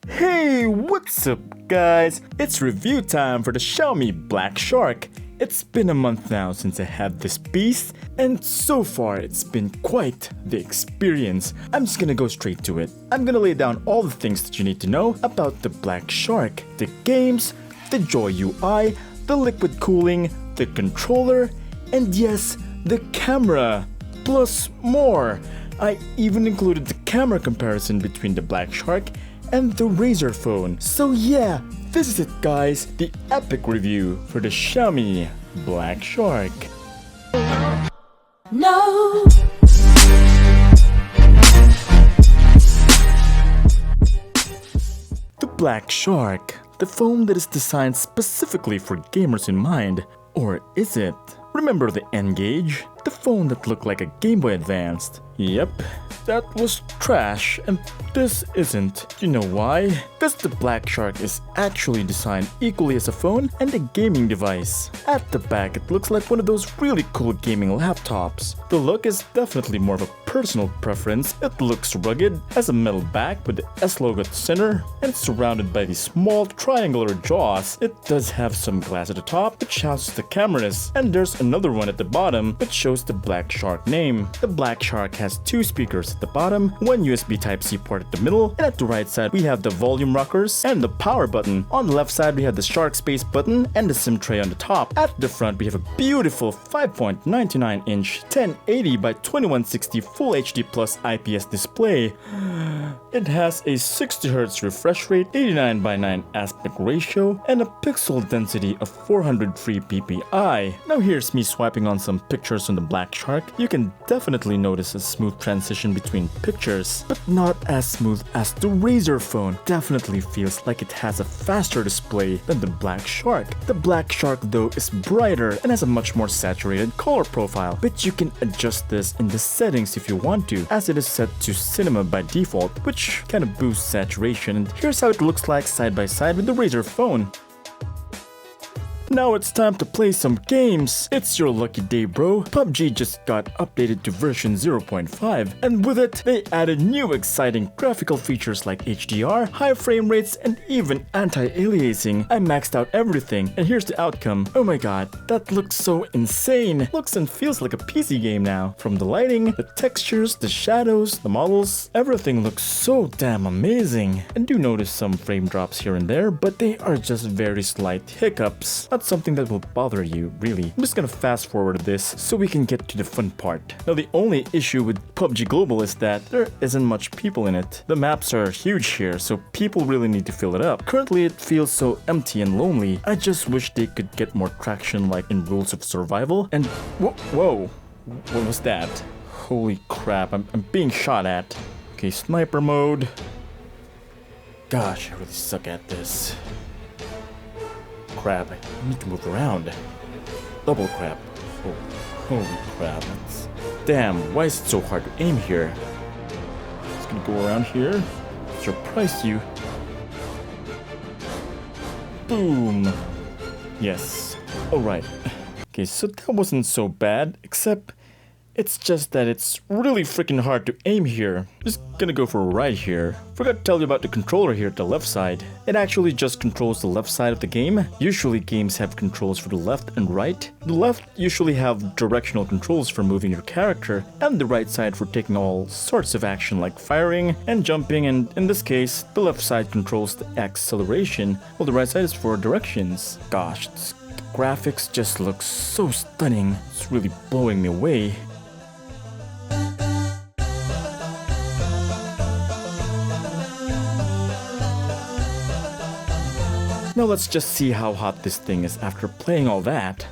Hey, what's up guys? It's review time for the Xiaomi Black Shark. It's been a month now since I had this beast, and so far it's been quite the experience. I'm just gonna go straight to it. I'm gonna lay down all the things that you need to know about the Black Shark, the games, the Joy UI, the liquid cooling, the controller, and yes, the camera, plus more. I even included the camera comparison between the Black Shark and the Razer phone. So yeah, this is it guys, the epic review for the Xiaomi Black Shark. No. The Black Shark, the phone that is designed specifically for gamers in mind. Or is it? Remember the N-Gage? The phone that looked like a Game Boy Advanced. Yep, that was trash, and this isn't. You know why? Because the Black Shark is actually designed equally as a phone and a gaming device. At the back, it looks like one of those really cool gaming laptops. The look is definitely more of a personal preference. It looks rugged, has a metal back with the S logo at the center, and it's surrounded by these small triangular jaws. It does have some glass at the top, which houses the cameras, and there's another one at the bottom, which shows the Black Shark name. The Black Shark has two speakers at the bottom, one USB Type-C port at the middle, and at the right side we have the volume rockers and the power button. On the left side we have the Shark Space button and the SIM tray on the top. At the front we have a beautiful 5.99-inch 1080 by 2160 Full HD Plus IPS display. It has a 60Hz refresh rate, 89 by 9 aspect ratio, and a pixel density of 403 ppi. Now here's me swiping on some pictures on the Black Shark. You can definitely notice a smooth transition between pictures, but not as smooth as the Razer phone. Definitely feels like it has a faster display than the Black Shark. The Black Shark though is brighter and has a much more saturated color profile, but you can adjust this in the settings if you want to, as it is set to cinema by default, which kind of boosts saturation. And here's how it looks like side by side with the Razer phone. Now it's time to play some games. It's your lucky day, bro. PUBG just got updated to version 0.5, and with it, they added new exciting graphical features like HDR, high frame rates, and even anti-aliasing. I maxed out everything, and here's the outcome. Oh my god, that looks so insane. Looks and feels like a PC game now. From the lighting, the textures, the shadows, the models, everything looks so damn amazing. I do notice some frame drops here and there, but they are just very slight hiccups. Not something that will bother you, really. I'm just gonna fast forward this so we can get to the fun part. Now the only issue with PUBG Global is that there isn't much people in it. The maps are huge here, so people really need to fill it up. Currently it feels so empty and lonely. I just wish they could get more traction like in Rules of Survival. And whoa, what was that? Holy crap, I'm being shot at. Okay, sniper mode. Gosh, I really suck at this. Crap, I need to move around. Double crap. Oh, holy crap. Damn, why is it so hard to aim here? Just gonna go around here. Surprise you. Boom. Yes. Alright. Okay, so that wasn't so bad, except it's just that it's really freaking hard to aim here. Just gonna go for a ride here. Forgot to tell you about the controller here at the left side. It actually just controls the left side of the game. Usually games have controls for the left and right. The left usually have directional controls for moving your character, and the right side for taking all sorts of action like firing and jumping, and in this case, the left side controls the acceleration, while the right side is for directions. Gosh, the graphics just look so stunning. It's really blowing me away. Now let's just see how hot this thing is after playing all that.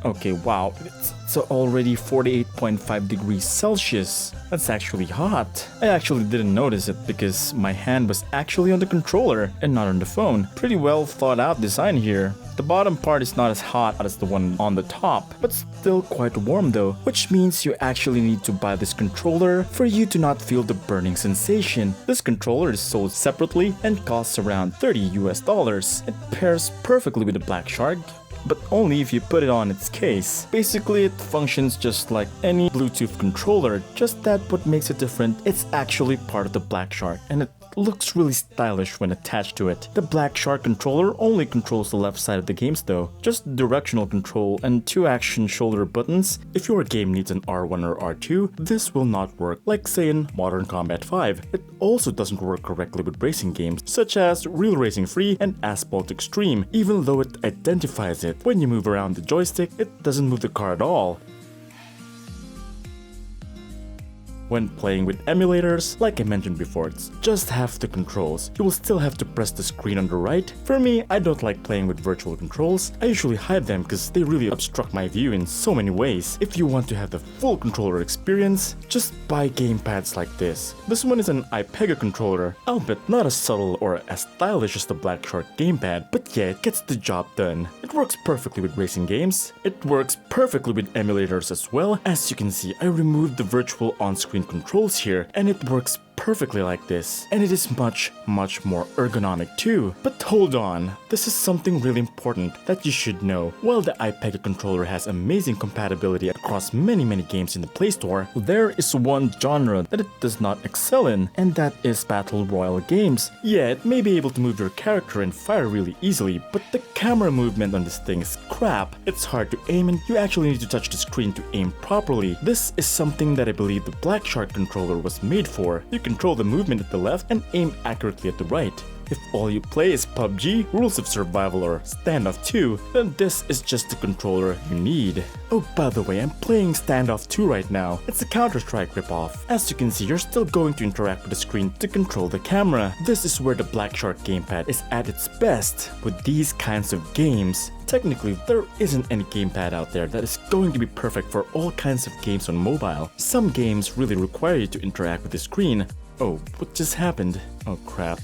Okay, wow, it's already 48.5 degrees Celsius. That's actually hot. I actually didn't notice it because my hand was actually on the controller and not on the phone. Pretty well thought out design here. The bottom part is not as hot as the one on the top, but still quite warm though, which means you actually need to buy this controller for you to not feel the burning sensation. This controller is sold separately and costs around $30 US. It pairs perfectly with the Black Shark, but only if you put it on its case. Basically, it functions just like any Bluetooth controller, just that what makes it different, it's actually part of the Black Shark, and it looks really stylish when attached to it. The Black Shark controller only controls the left side of the games though, just directional control and 2 action shoulder buttons. If your game needs an R1 or R2, this will not work, like say in Modern Combat 5. It also doesn't work correctly with racing games, such as Real Racing Free and Asphalt Extreme, even though it identifies it. When you move around the joystick, it doesn't move the car at all. When playing with emulators, like I mentioned before, it's just half the controls. You will still have to press the screen on the right. For me, I don't like playing with virtual controls. I usually hide them because they really obstruct my view in so many ways. If you want to have the full controller experience, just buy gamepads like this. This one is an iPega controller, albeit not as subtle or as stylish as the Black Shark gamepad, but yeah, it gets the job done. It works perfectly with racing games. It works perfectly with emulators as well. As you can see, I removed the virtual on-screen controls here, and it works perfectly like this, and it is much more ergonomic too. But hold on, this is something really important that you should know. While the iPega controller has amazing compatibility across many games in the Play Store, there is one genre that it does not excel in, and that is Battle Royale games. Yeah, it may be able to move your character and fire really easily, but the camera movement on this thing is crap. It's hard to aim and you actually need to touch the screen to aim properly. This is something that I believe the Black Shark controller was made for. You control the movement at the left and aim accurately at the right. If all you play is PUBG, Rules of Survival or Standoff 2, then this is just the controller you need. Oh, by the way, I'm playing Standoff 2 right now. It's a Counter-Strike ripoff. As you can see, you're still going to interact with the screen to control the camera. This is where the Black Shark gamepad is at its best with these kinds of games. Technically, there isn't any gamepad out there that is going to be perfect for all kinds of games on mobile. Some games really require you to interact with the screen. Oh, what just happened? Oh crap.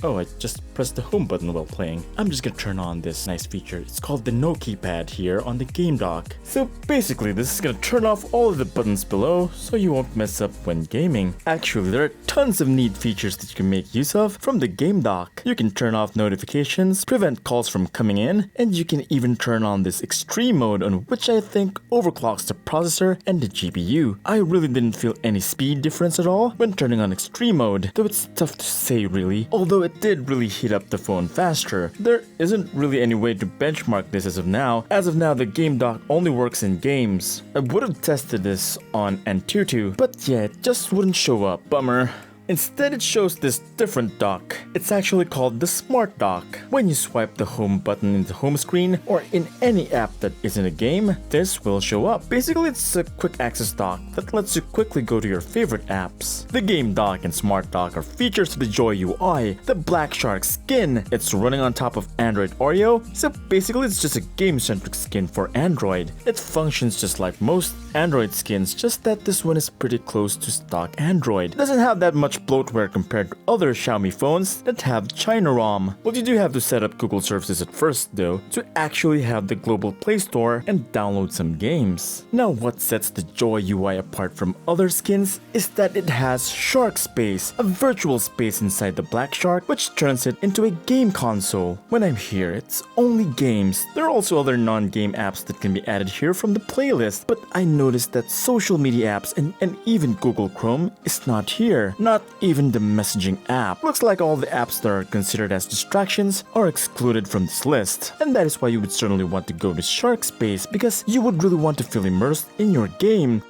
Oh, I just pressed the home button while playing. I'm just gonna turn on this nice feature. It's called the no keypad here on the game dock. So basically, this is gonna turn off all of the buttons below so you won't mess up when gaming. Actually, there are tons of neat features that you can make use of from the game dock. You can turn off notifications, prevent calls from coming in, and you can even turn on this extreme mode on which I think overclocks the processor and the GPU. I really didn't feel any speed difference at all when turning on extreme mode, though it's tough to say really. Although it did really heat up the phone faster. There isn't really any way to benchmark this as of now. As of now, the game dock only works in games. I would have tested this on Antutu, but yeah, it just wouldn't show up. Bummer. Instead, it shows this different dock. It's actually called the Smart Dock. When you swipe the home button in the home screen or in any app that isn't a game, this will show up. Basically, it's a quick access dock that lets you quickly go to your favorite apps. The Game Dock and Smart Dock are features of the Joy UI, the Black Shark skin. It's running on top of Android Oreo, so basically it's just a game-centric skin for Android. It functions just like most Android skins, just that this one is pretty close to stock Android. It doesn't have that much bloatware compared to other Xiaomi phones that have China ROM. Well, you do have to set up Google services at first though, to actually have the global Play Store and download some games. Now what sets the Joy UI apart from other skins is that it has Shark Space, a virtual space inside the Black Shark which turns it into a game console. When I'm here, it's only games. There are also other non-game apps that can be added here from the playlist, but I noticed that social media apps and even Google Chrome is not here. Not even the messaging app. Looks like all the apps that are considered as distractions are excluded from this list. And that is why you would certainly want to go to Shark Space, because you would really want to feel immersed in your game.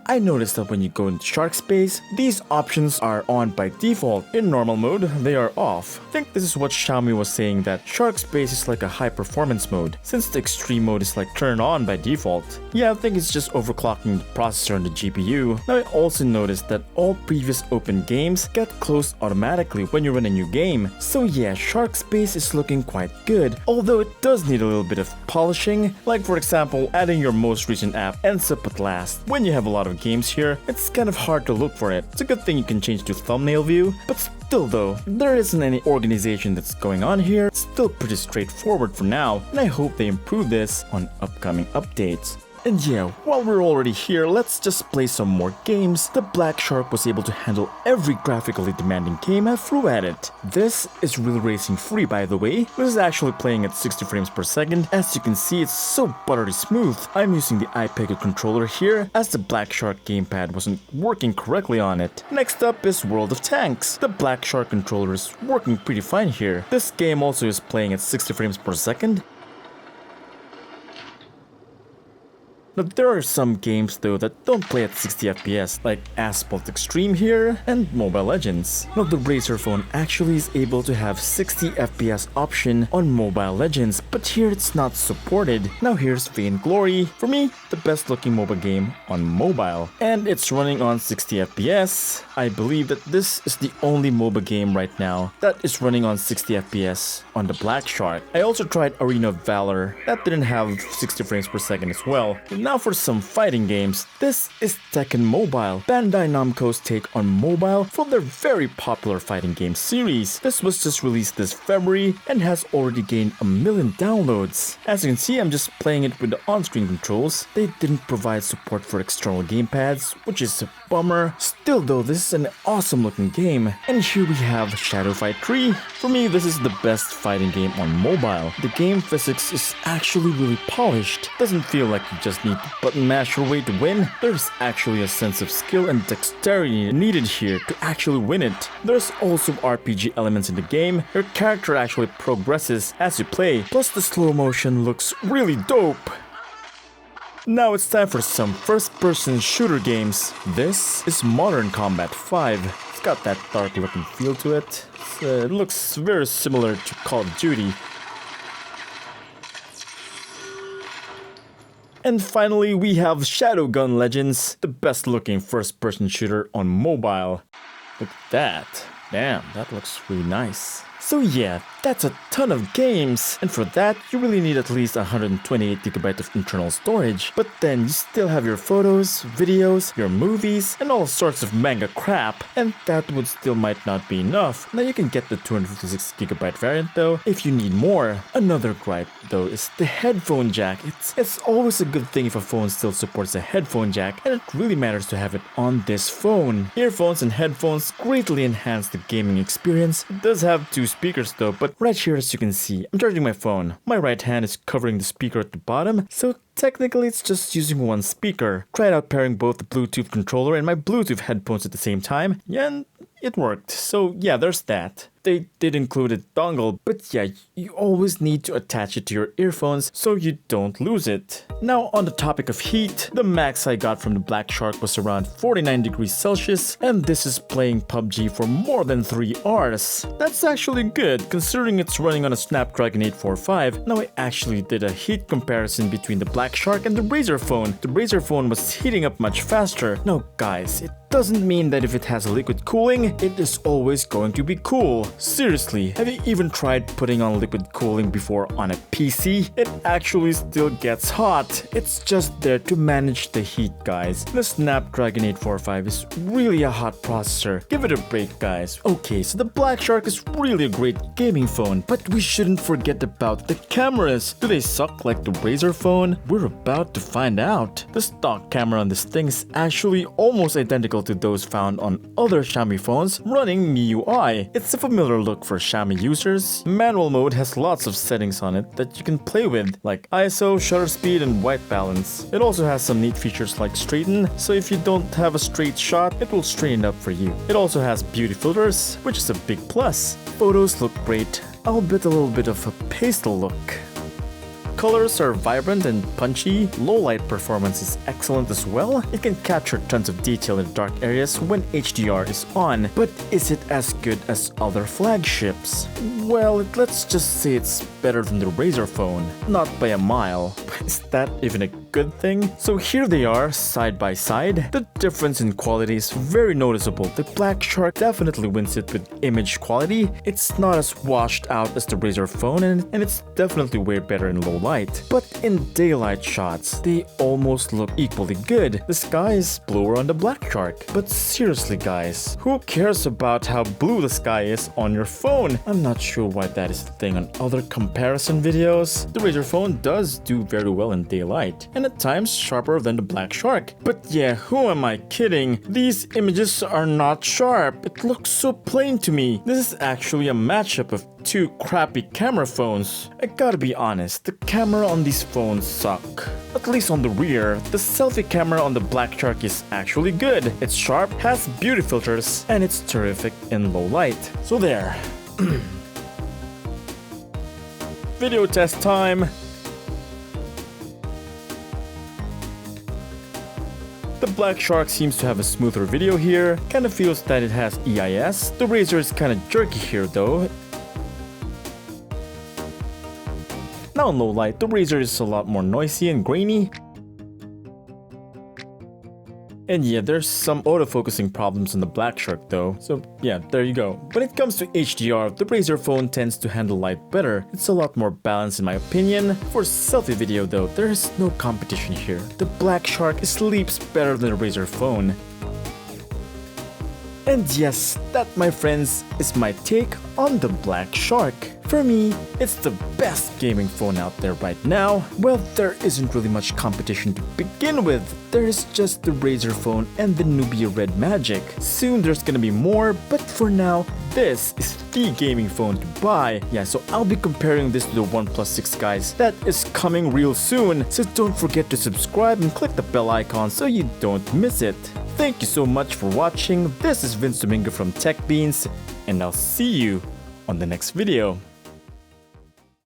I noticed that when you go into Shark Space, these options are on by default. In normal mode, they are off. I think this is what Xiaomi was saying, that Shark Space is like a high performance mode, since the extreme mode is like turned on by default. Yeah, I think it's just overclocking the processor and the GPU. Now I also noticed that all previous open games get closed automatically when you run a new game. So yeah, Shark Space is looking quite good, although it does need a little bit of polishing. Like for example, adding your most recent app ends up at last. When you have a lot of games here, it's kind of hard to look for it. It's a good thing you can change to thumbnail view, but still though, there isn't any organization that's going on here. It's still pretty straightforward for now, and I hope they improve this on upcoming updates. And yeah, while we're already here, let's just play some more games. The Black Shark was able to handle every graphically demanding game I threw at it. This is Real Racing Free, by the way. This is actually playing at 60 frames per second. As you can see, it's so buttery smooth. I'm using the iPeg controller here, as the Black Shark gamepad wasn't working correctly on it. Next up is World of Tanks. The Black Shark controller is working pretty fine here. This game also is playing at 60 frames per second. Now, there are some games though that don't play at 60 FPS, like Asphalt Extreme here and Mobile Legends. Now, the Razer phone actually is able to have 60 FPS option on Mobile Legends, but here it's not supported. Now here's Vainglory, for me, the best looking mobile game on mobile. And it's running on 60 FPS. I believe that this is the only mobile game right now that is running on 60 FPS on the Black Shark. I also tried Arena Valor, that didn't have 60 frames per second as well. Now for some fighting games, this is Tekken Mobile, Bandai Namco's take on mobile for their very popular fighting game series. This was just released this February and has already gained 1 million downloads. As you can see, I'm just playing it with the on-screen controls. They didn't provide support for external gamepads, which is a bummer. Still though, this is an awesome looking game. And here we have Shadow Fight 3. For me, this is the best fighting game on mobile. The game physics is actually really polished. Doesn't feel like you just need to button mash your way to win. There's actually a sense of skill and dexterity needed here to actually win it. There's also RPG elements in the game. Your character actually progresses as you play. Plus the slow motion looks really dope. Now it's time for some first-person shooter games. This is Modern Combat 5. It's got that dark looking feel to it. It looks very similar to Call of Duty. And finally, we have Shadowgun Legends, the best looking first-person shooter on mobile. Look at that. Damn, that looks really nice. So yeah, that's a ton of games, and for that you really need at least 128GB of internal storage. But then you still have your photos, videos, your movies, and all sorts of manga crap, and that would still might not be enough. Now you can get the 256GB variant though if you need more. Another gripe though is the headphone jack. It's always a good thing if a phone still supports a headphone jack, and it really matters to have it on this phone. Earphones and headphones greatly enhance the gaming experience. It does have two speakers though, but right here as you can see, I'm charging my phone. My right hand is covering the speaker at the bottom, so technically it's just using one speaker. Tried out pairing both the Bluetooth controller and my Bluetooth headphones at the same time, and it worked. So yeah, there's that. They did include a dongle, but yeah, you always need to attach it to your earphones so you don't lose it. Now on the topic of heat, the max I got from the Black Shark was around 49 degrees Celsius, and this is playing PUBG for more than 3 hours. That's actually good, considering it's running on a Snapdragon 845. Now I actually did a heat comparison between the Black Shark and the Razer phone. The Razer phone was heating up much faster. Now guys, it doesn't mean that if it has liquid cooling, it is always going to be cool. Seriously, have you even tried putting on liquid cooling before on a PC? It actually still gets hot. It's just there to manage the heat, guys. The Snapdragon 845 is really a hot processor. Give it a break, guys. Okay, so the Black Shark is really a great gaming phone, but we shouldn't forget about the cameras. Do they suck like the Razer phone? We're about to find out. The stock camera on this thing is actually almost identical to those found on other Xiaomi phones running MIUI. It's a familiar look for Xiaomi users. Manual mode has lots of settings on it that you can play with, like ISO, shutter speed, and white balance. It also has some neat features like straighten, so if you don't have a straight shot, it will straighten up for you. It also has beauty filters, which is a big plus. Photos look great, albeit a little bit of a pastel look. Colors are vibrant and punchy. Low light performance is excellent as well. It can capture tons of detail in dark areas when HDR is on. But is it as good as other flagships? Well, let's just say it's better than the Razer phone. Not by a mile. Is that even a good thing? So here they are, side by side. The difference in quality is very noticeable. The Black Shark definitely wins it with image quality. It's not as washed out as the Razer phone, and it's definitely way better in low light. But in daylight shots, they almost look equally good. The sky is bluer on the Black Shark. But seriously guys, who cares about how blue the sky is on your phone? I'm not sure why that is the thing on other comparison videos. The Razer phone does do very well in daylight. And and at times sharper than the Black Shark. But yeah, who am I kidding? These images are not sharp. It looks so plain to me. This is actually a matchup of two crappy camera phones. I gotta be honest, the camera on these phones suck. At least on the rear, the selfie camera on the Black Shark is actually good. It's sharp, has beauty filters, and it's terrific in low light. So there. Video test time. The Black Shark seems to have a smoother video here. Kinda feels that it has EIS. The Razer is kinda jerky here though. Now in low light, the Razer is a lot more noisy and grainy. And yeah, there's some autofocusing problems on the Black Shark though, so yeah, there you go. When it comes to HDR, the Razer phone tends to handle light better. It's a lot more balanced in my opinion. For selfie video though, there is no competition here. The Black Shark sleeps better than the Razer phone. And yes, that my friends is my take on the Black Shark. For me, it's the best gaming phone out there right now. Well, there isn't really much competition to begin with. There is just the Razer phone and the Nubia Red Magic. Soon there's gonna be more, but for now, this is the gaming phone to buy. Yeah, so I'll be comparing this to the OnePlus 6 guys. That is coming real soon, so don't forget to subscribe and click the bell icon so you don't miss it. Thank you so much for watching. This is Vince Domingo from TechBeans, and I'll see you on the next video.